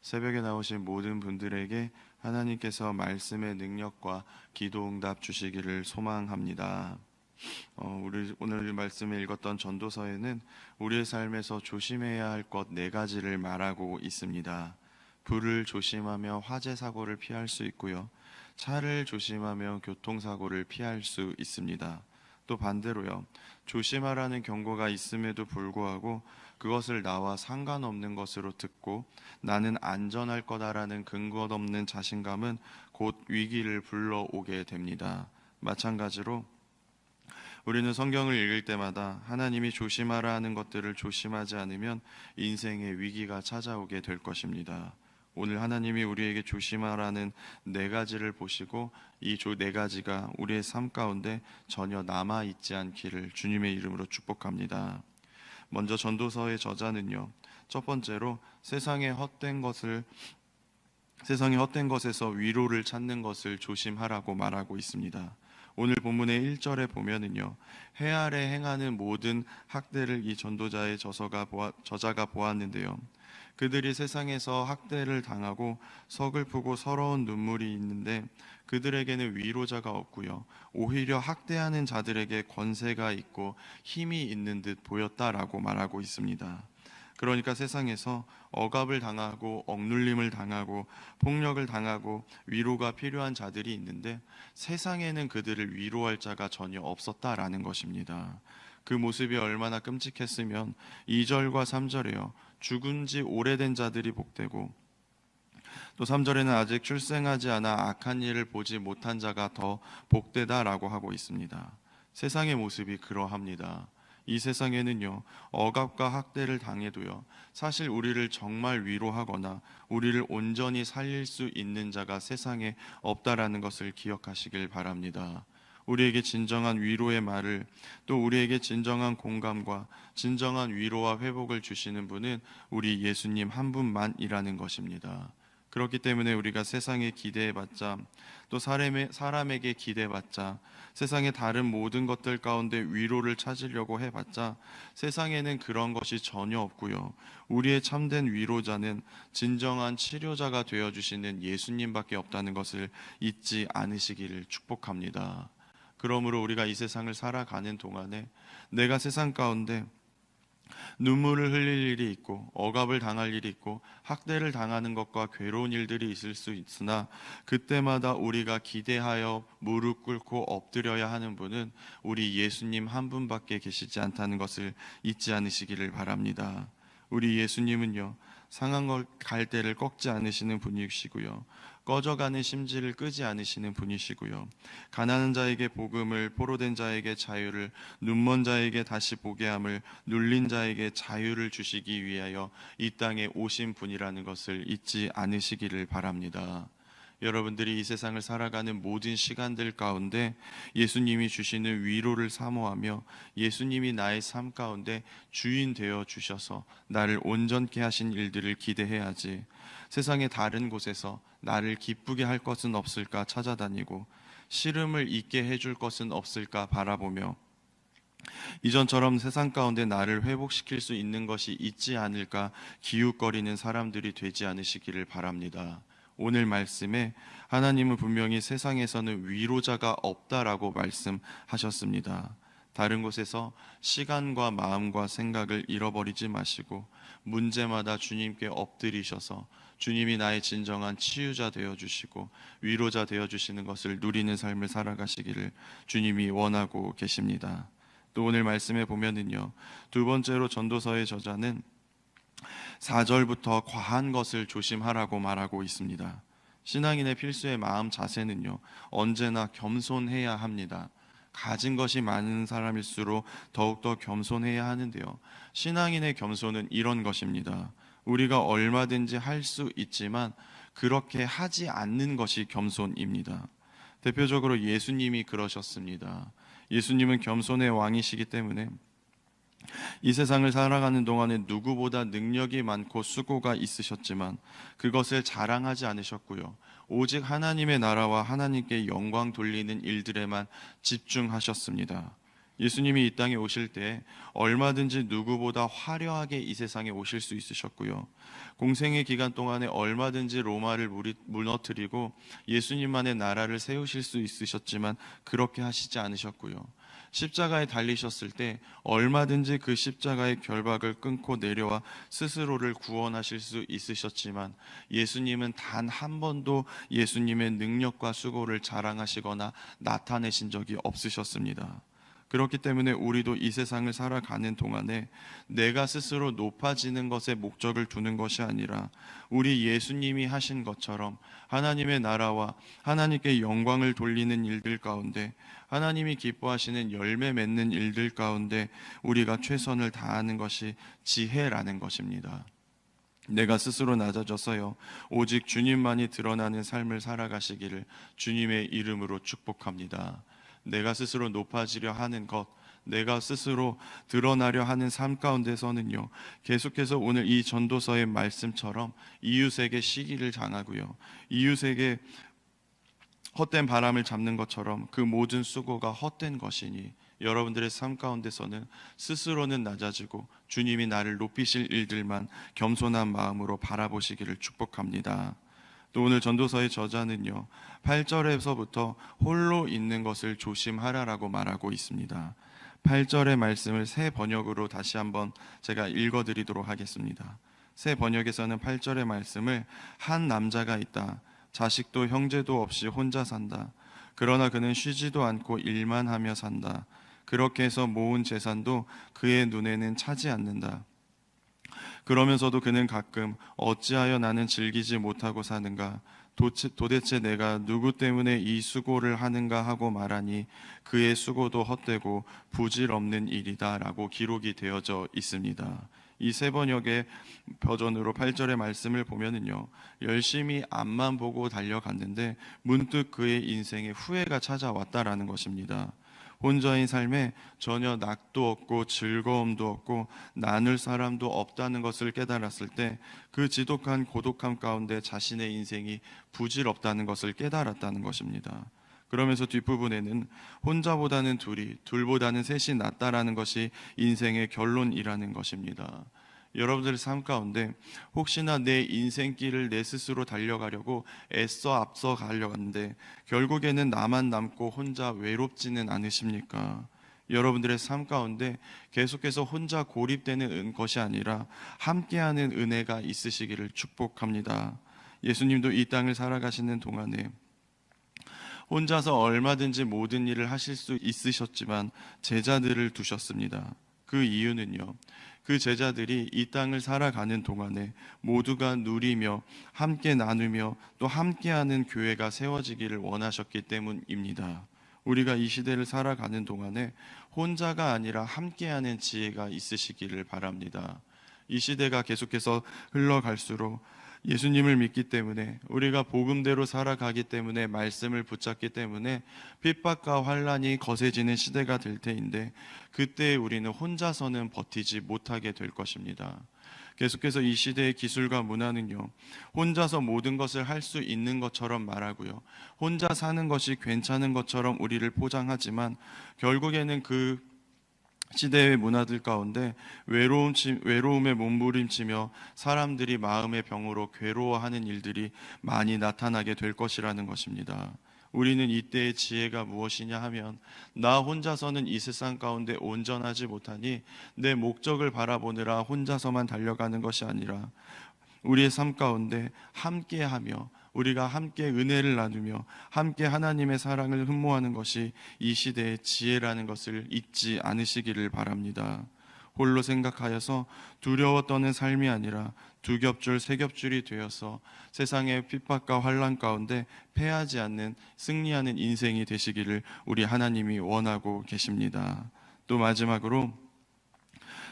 새벽에 나오신 모든 분들에게 하나님께서 말씀의 능력과 기도 응답 주시기를 소망합니다. 우리 오늘 말씀을 읽었던 전도서에는 우리의 삶에서 조심해야 할 것 네 가지를 말하고 있습니다. 불을 조심하며 화재 사고를 피할 수 있고요. 차를 조심하며 교통사고를 피할 수 있습니다. 또 반대로요. 조심하라는 경고가 있음에도 불구하고 그것을 나와 상관없는 것으로 듣고 나는 안전할 거다라는 근거 없는 자신감은 곧 위기를 불러오게 됩니다. 마찬가지로 우리는 성경을 읽을 때마다 하나님이 조심하라 하는 것들을 조심하지 않으면 인생의 위기가 찾아오게 될 것입니다. 오늘 하나님이 우리에게 조심하라는 네 가지를 보시고 이 네 가지가 우리의 삶 가운데 전혀 남아있지 않기를 주님의 이름으로 축복합니다. 먼저 전도서의 저자는요, 첫 번째로 세상의 헛된 것에서 위로를 찾는 것을 조심하라고 말하고 있습니다. 오늘 본문의 1절에 보면은요, 해 아래 행하는 모든 학대를 이 전도자의 저자가 보았는데요, 그들이 세상에서 학대를 당하고 서글프고 서러운 눈물이 있는데 그들에게는 위로자가 없고요, 오히려 학대하는 자들에게 권세가 있고 힘이 있는 듯 보였다라고 말하고 있습니다. 그러니까 세상에서 억압을 당하고 억눌림을 당하고 폭력을 당하고 위로가 필요한 자들이 있는데 세상에는 그들을 위로할 자가 전혀 없었다라는 것입니다. 그 모습이 얼마나 끔찍했으면 2절과 3절에요, 죽은 지 오래된 자들이 복되고 또 3절에는 아직 출생하지 않아 악한 일을 보지 못한 자가 더 복되다라고 하고 있습니다. 세상의 모습이 그러합니다. 이 세상에는요, 억압과 학대를 당해도요, 사실 우리를 정말 위로하거나 우리를 온전히 살릴 수 있는 자가 세상에 없다라는 것을 기억하시길 바랍니다. 우리에게 진정한 위로의 말을, 또 우리에게 진정한 공감과 진정한 위로와 회복을 주시는 분은 우리 예수님 한 분만이라는 것입니다. 그렇기 때문에 우리가 세상에 기대해봤자, 또 사람에게 기대해봤자, 세상의 다른 모든 것들 가운데 위로를 찾으려고 해봤자 세상에는 그런 것이 전혀 없고요, 우리의 참된 위로자는 진정한 치료자가 되어주시는 예수님밖에 없다는 것을 잊지 않으시기를 축복합니다. 그러므로 우리가 이 세상을 살아가는 동안에 내가 세상 가운데 눈물을 흘릴 일이 있고 억압을 당할 일이 있고 학대를 당하는 것과 괴로운 일들이 있을 수 있으나 그때마다 우리가 기대하여 무릎 꿇고 엎드려야 하는 분은 우리 예수님 한 분밖에 계시지 않다는 것을 잊지 않으시기를 바랍니다. 우리 예수님은요, 상한 갈대를 꺾지 않으시는 분이시고요, 꺼져가는 심지를 끄지 않으시는 분이시고요, 가난한 자에게 복음을, 포로된 자에게 자유를, 눈먼 자에게 다시 보게 함을, 눌린 자에게 자유를 주시기 위하여 이 땅에 오신 분이라는 것을 잊지 않으시기를 바랍니다. 여러분들이 이 세상을 살아가는 모든 시간들 가운데 예수님이 주시는 위로를 사모하며 예수님이 나의 삶 가운데 주인 되어 주셔서 나를 온전케 하신 일들을 기대해야지, 세상의 다른 곳에서 나를 기쁘게 할 것은 없을까 찾아다니고 시름을 잊게 해줄 것은 없을까 바라보며 이전처럼 세상 가운데 나를 회복시킬 수 있는 것이 있지 않을까 기웃거리는 사람들이 되지 않으시기를 바랍니다. 오늘 말씀에 하나님은 분명히 세상에서는 위로자가 없다라고 말씀하셨습니다. 다른 곳에서 시간과 마음과 생각을 잃어버리지 마시고 문제마다 주님께 엎드리셔서 주님이 나의 진정한 치유자 되어주시고 위로자 되어주시는 것을 누리는 삶을 살아가시기를 주님이 원하고 계십니다. 또 오늘 말씀에 보면은요, 두 번째로 전도서의 저자는 4절부터 과한 것을 조심하라고 말하고 있습니다. 신앙인의 필수의 마음 자세는요, 언제나 겸손해야 합니다. 가진 것이 많은 사람일수록 더욱더 겸손해야 하는데요, 신앙인의 겸손은 이런 것입니다. 우리가 얼마든지 할 수 있지만 그렇게 하지 않는 것이 겸손입니다. 대표적으로 예수님이 그러셨습니다. 예수님은 겸손의 왕이시기 때문에 이 세상을 살아가는 동안에 누구보다 능력이 많고 수고가 있으셨지만 그것을 자랑하지 않으셨고요, 오직 하나님의 나라와 하나님께 영광 돌리는 일들에만 집중하셨습니다. 예수님이 이 땅에 오실 때 얼마든지 누구보다 화려하게 이 세상에 오실 수 있으셨고요. 공생의 기간 동안에 얼마든지 로마를 무너뜨리고 예수님만의 나라를 세우실 수 있으셨지만 그렇게 하시지 않으셨고요. 십자가에 달리셨을 때 얼마든지 그 십자가의 결박을 끊고 내려와 스스로를 구원하실 수 있으셨지만 예수님은 단 한 번도 예수님의 능력과 수고를 자랑하시거나 나타내신 적이 없으셨습니다. 그렇기 때문에 우리도 이 세상을 살아가는 동안에 내가 스스로 높아지는 것에 목적을 두는 것이 아니라 우리 예수님이 하신 것처럼 하나님의 나라와 하나님께 영광을 돌리는 일들 가운데, 하나님이 기뻐하시는 열매 맺는 일들 가운데 우리가 최선을 다하는 것이 지혜라는 것입니다. 내가 스스로 낮아져서요, 오직 주님만이 드러나는 삶을 살아가시기를 주님의 이름으로 축복합니다. 내가 스스로 높아지려 하는 것, 내가 스스로 드러나려 하는 삶 가운데서는요, 계속해서 오늘 이 전도서의 말씀처럼 이웃에게 시기를 당하고요, 이웃에게 헛된 바람을 잡는 것처럼 그 모든 수고가 헛된 것이니 여러분들의 삶 가운데서는 스스로는 낮아지고 주님이 나를 높이실 일들만 겸손한 마음으로 바라보시기를 축복합니다. 또 오늘 전도서의 저자는요, 8절에서부터 홀로 있는 것을 조심하라라고 말하고 있습니다. 8절의 말씀을 새 번역으로 다시 한번 제가 읽어드리도록 하겠습니다. 새 번역에서는 8절의 말씀을 한 남자가 있다. 자식도 형제도 없이 혼자 산다. 그러나 그는 쉬지도 않고 일만 하며 산다. 그렇게 해서 모은 재산도 그의 눈에는 차지 않는다. 그러면서도 그는 가끔 어찌하여 나는 즐기지 못하고 사는가? 도대체 내가 누구 때문에 이 수고를 하는가 하고 말하니 그의 수고도 헛되고 부질없는 일이다 라고 기록이 되어져 있습니다. 이 세 번역의 버전으로 8절의 말씀을 보면은요, 열심히 앞만 보고 달려갔는데 문득 그의 인생에 후회가 찾아왔다라는 것입니다. 혼자인 삶에 전혀 낙도 없고 즐거움도 없고 나눌 사람도 없다는 것을 깨달았을 때 그 지독한 고독함 가운데 자신의 인생이 부질없다는 것을 깨달았다는 것입니다. 그러면서 뒷부분에는 혼자보다는 둘이, 둘보다는 셋이 낫다라는 것이 인생의 결론이라는 것입니다. 여러분들의 삶 가운데 혹시나 내 인생길을 내 스스로 달려가려고 애써 앞서 가려고 하는데 결국에는 나만 남고 혼자 외롭지는 않으십니까? 여러분들의 삶 가운데 계속해서 혼자 고립되는 것이 아니라 함께하는 은혜가 있으시기를 축복합니다. 예수님도 이 땅을 살아가시는 동안에 혼자서 얼마든지 모든 일을 하실 수 있으셨지만 제자들을 두셨습니다. 그 이유는요, 그 제자들이 이 땅을 살아가는 동안에 모두가 누리며 함께 나누며 또 함께하는 교회가 세워지기를 원하셨기 때문입니다. 우리가 이 시대를 살아가는 동안에 혼자가 아니라 함께하는 지혜가 있으시기를 바랍니다. 이 시대가 계속해서 흘러갈수록 예수님을 믿기 때문에, 우리가 복음대로 살아가기 때문에, 말씀을 붙잡기 때문에 핍박과 환란이 거세지는 시대가 될 때인데 그때 우리는 혼자서는 버티지 못하게 될 것입니다. 계속해서 이 시대의 기술과 문화는요, 혼자서 모든 것을 할 수 있는 것처럼 말하고요, 혼자 사는 것이 괜찮은 것처럼 우리를 포장하지만 결국에는 그 시대의 문화들 가운데 외로움에 몸부림치며 사람들이 마음의 병으로 괴로워하는 일들이 많이 나타나게 될 것이라는 것입니다. 우리는 이때의 지혜가 무엇이냐 하면, 나 혼자서는 이 세상 가운데 온전하지 못하니 내 목적을 바라보느라 혼자서만 달려가는 것이 아니라 우리의 삶 가운데 함께하며 우리가 함께 은혜를 나누며 함께 하나님의 사랑을 흠모하는 것이 이 시대의 지혜라는 것을 잊지 않으시기를 바랍니다. 홀로 생각하여서 두려워 떠는 삶이 아니라 두 겹줄 세 겹줄이 되어서 세상의 핍박과 환난 가운데 패하지 않는 승리하는 인생이 되시기를 우리 하나님이 원하고 계십니다. 또 마지막으로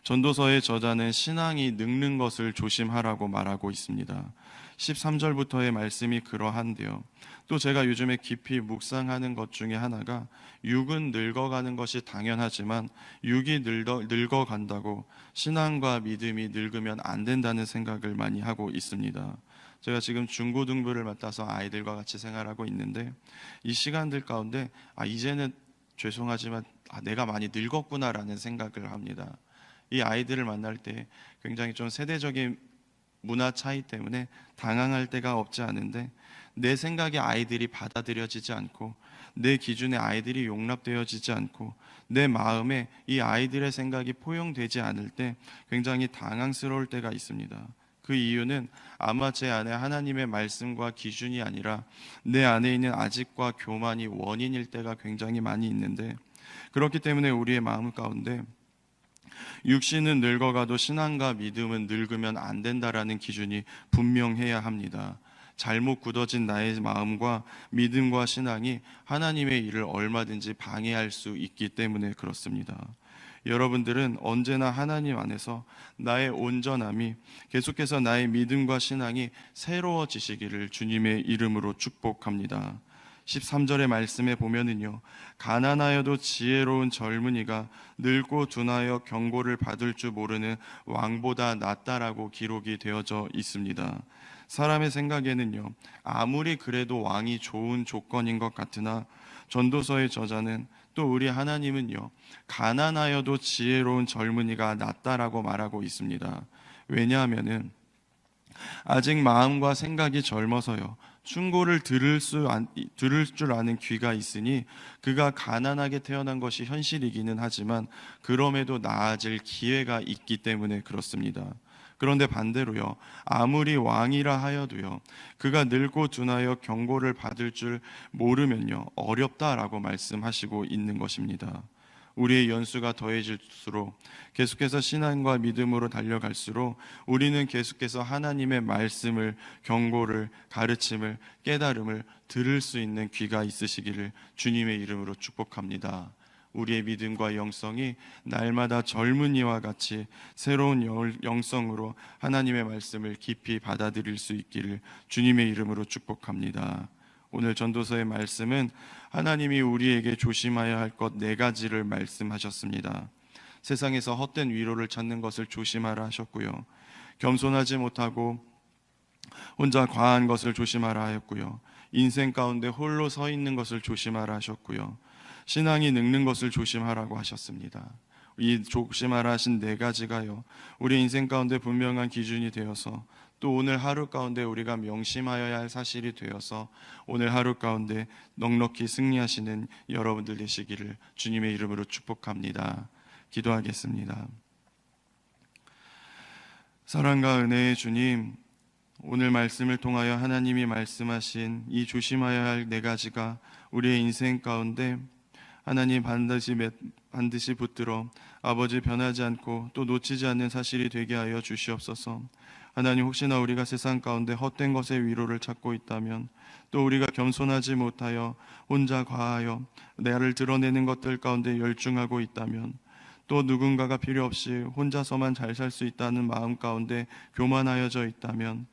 전도서의 저자는 신앙이 늙는 것을 조심하라고 말하고 있습니다. 13절부터의 말씀이 그러한데요, 또 제가 요즘에 깊이 묵상하는 것 중에 하나가 육은 늙어가는 것이 당연하지만 육이 늙어간다고 신앙과 믿음이 늙으면 안 된다는 생각을 많이 하고 있습니다. 제가 지금 중고등부를 맡아서 아이들과 같이 생활하고 있는데 이 시간들 가운데 이제는 죄송하지만 내가 많이 늙었구나라는 생각을 합니다. 이 아이들을 만날 때 굉장히 좀 세대적인 문화 차이 때문에 당황할 때가 없지 않은데, 내 생각에 아이들이 받아들여지지 않고 내 기준에 아이들이 용납되어지지 않고 내 마음에 이 아이들의 생각이 포용되지 않을 때 굉장히 당황스러울 때가 있습니다. 그 이유는 아마 제 안에 하나님의 말씀과 기준이 아니라 내 안에 있는 아집과 교만이 원인일 때가 굉장히 많이 있는데, 그렇기 때문에 우리의 마음 가운데 육신은 늙어가도 신앙과 믿음은 늙으면 안 된다라는 기준이 분명해야 합니다. 잘못 굳어진 나의 마음과 믿음과 신앙이 하나님의 일을 얼마든지 방해할 수 있기 때문에 그렇습니다. 여러분들은 언제나 하나님 안에서 나의 온전함이, 계속해서 나의 믿음과 신앙이 새로워지시기를 주님의 이름으로 축복합니다. 13절의 말씀에 보면은요, 가난하여도 지혜로운 젊은이가 늙고 둔하여 경고를 받을 줄 모르는 왕보다 낫다라고 기록이 되어져 있습니다. 사람의 생각에는요, 아무리 그래도 왕이 좋은 조건인 것 같으나 전도서의 저자는, 또 우리 하나님은요, 가난하여도 지혜로운 젊은이가 낫다라고 말하고 있습니다. 왜냐하면은 아직 마음과 생각이 젊어서요, 충고를 들을 줄 아는 귀가 있으니 그가 가난하게 태어난 것이 현실이기는 하지만 그럼에도 나아질 기회가 있기 때문에 그렇습니다. 그런데 반대로요, 아무리 왕이라 하여도요, 그가 늙고 둔하여 경고를 받을 줄 모르면요, 어렵다라고 말씀하시고 있는 것입니다. 우리의 연수가 더해질수록, 계속해서 신앙과 믿음으로 달려갈수록 우리는 계속해서 하나님의 말씀을, 경고를, 가르침을, 깨달음을 들을 수 있는 귀가 있으시기를 주님의 이름으로 축복합니다. 우리의 믿음과 영성이 날마다 젊은이와 같이 새로운 영성으로 하나님의 말씀을 깊이 받아들일 수 있기를 주님의 이름으로 축복합니다. 오늘 전도서의 말씀은 하나님이 우리에게 조심해야 할 것 4가지를 말씀하셨습니다. 세상에서 헛된 위로를 찾는 것을 조심하라 하셨고요, 겸손하지 못하고 혼자 과한 것을 조심하라 하였고요, 인생 가운데 홀로 서 있는 것을 조심하라 하셨고요, 신앙이 늙는 것을 조심하라고 하셨습니다. 이 조심하라 하신 4가지가요, 우리 인생 가운데 분명한 기준이 되어서, 또 오늘 하루 가운데 우리가 명심하여야 할 사실이 되어서 오늘 하루 가운데 넉넉히 승리하시는 여러분들 되시기를 주님의 이름으로 축복합니다. 기도하겠습니다. 사랑과 은혜의 주님, 오늘 말씀을 통하여 하나님이 말씀하신 이 조심하여야 할 4가지가 우리의 인생 가운데 하나님 반드시 붙들어 아버지 변하지 않고 또 놓치지 않는 사실이 되게 하여 주시옵소서. 하나님, 혹시나 우리가 세상 가운데 헛된 것의 위로를 찾고 있다면, 또 우리가 겸손하지 못하여 혼자 과하여 나를 드러내는 것들 가운데 열중하고 있다면, 또 누군가가 필요 없이 혼자서만 잘 살 수 있다는 마음 가운데 교만하여져 있다면,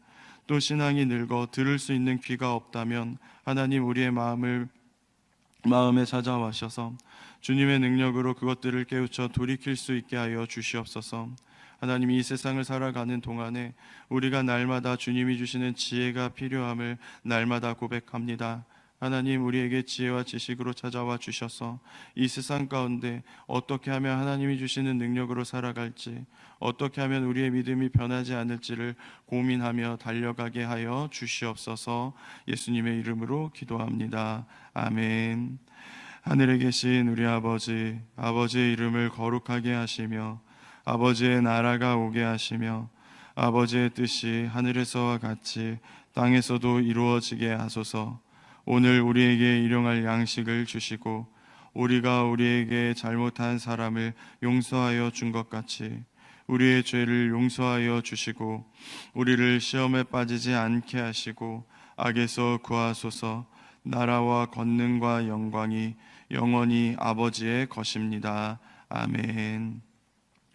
또 신앙이 늙어 들을 수 있는 귀가 없다면, 하나님, 우리의 마음에 찾아와셔서 주님의 능력으로 그것들을 깨우쳐 돌이킬 수 있게 하여 주시옵소서. 하나님, 이 세상을 살아가는 동안에 우리가 날마다 주님이 주시는 지혜가 필요함을 날마다 고백합니다. 하나님, 우리에게 지혜와 지식으로 찾아와 주셔서 이 세상 가운데 어떻게 하면 하나님이 주시는 능력으로 살아갈지, 어떻게 하면 우리의 믿음이 변하지 않을지를 고민하며 달려가게 하여 주시옵소서. 예수님의 이름으로 기도합니다. 아멘. 하늘에 계신 우리 아버지, 아버지의 이름을 거룩하게 하시며 아버지의 나라가 오게 하시며 아버지의 뜻이 하늘에서와 같이 땅에서도 이루어지게 하소서. 오늘 우리에게 일용할 양식을 주시고 우리가 우리에게 잘못한 사람을 용서하여 준 것 같이 우리의 죄를 용서하여 주시고 우리를 시험에 빠지지 않게 하시고 악에서 구하소서. 나라와 권능과 영광이 영원히 아버지의 것입니다. 아멘.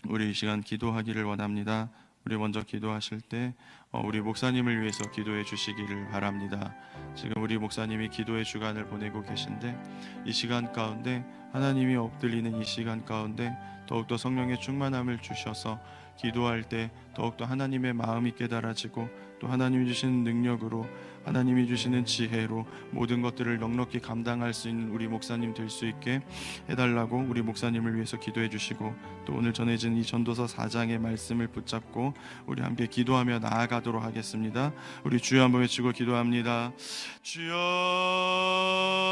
우리 이 시간 기도하기를 원합니다. 우리 먼저 기도하실 때 우리 목사님을 위해서 기도해 주시기를 바랍니다. 지금 우리 목사님이 기도의 주간을 보내고 계신데, 이 시간 가운데 하나님이 엎드리는 이 시간 가운데 더욱더 성령의 충만함을 주셔서 기도할 때 더욱더 하나님의 마음이 깨달아지고 또 하나님이 주시는 능력으로, 하나님이 주시는 지혜로 모든 것들을 넉넉히 감당할 수 있는 우리 목사님 될 수 있게 해달라고 우리 목사님을 위해서 기도해 주시고, 또 오늘 전해진 이 전도서 4장의 말씀을 붙잡고 우리 함께 기도하며 나아가도록 하겠습니다. 우리 주여 한번 외치고 기도합니다. 주여